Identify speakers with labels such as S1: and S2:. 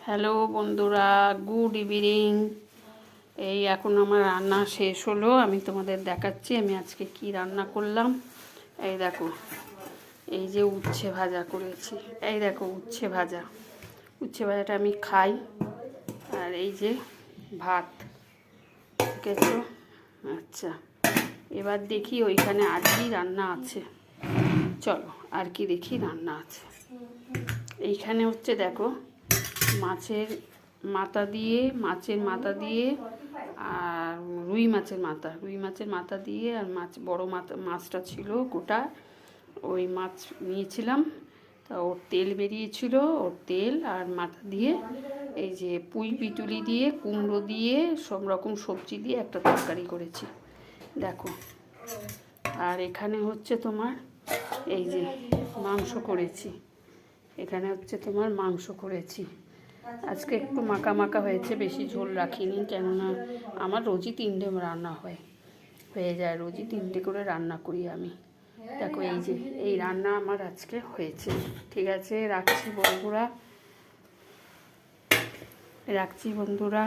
S1: Hello বন্ধুরা, good evening. এই এখন আমার রান্না শেষ হলো, আমি তোমাদের দেখাচ্ছি আমি আজকে কি রান্না করলাম। এই দেখো, এই যে উচ্ছে ভাজা করেছি। এই দেখো উচ্ছে ভাজাটা আমি খাই। আর এই যে ভাত, ঠিক আছে। আচ্ছা, এবার দেখি ওইখানে আর কি রান্না আছে। চলো আর কি দেখি রান্না আছে। এইখানে হচ্ছে দেখো মাছের মাথা দিয়ে আর রুই মাছের মাথা দিয়ে আর বড় মাছটা ছিল গোটা, ওই মাছ নিয়েছিলাম। তা ওর তেল বেরিয়েছিল, ওর তেল আর মাথা দিয়ে এই যে পুঁই পিটুলি দিয়ে কুমড়ো দিয়ে সব রকম সবজি দিয়ে একটা তরকারি করেছি দেখো। আর এখানে হচ্ছে তোমার এই যে মাংস করেছি। আজকে একটু মাখা মাখা হয়েছে, বেশি ঝোল রাখিনি, কেননা আমার রোজই 3টে রান্না হয়ে যায়, রোজই 3টে করে রান্না করি আমি। দেখো এই যে এই রান্না আমার আজকে হয়েছে। ঠিক আছে, রাখছি বন্ধুরা।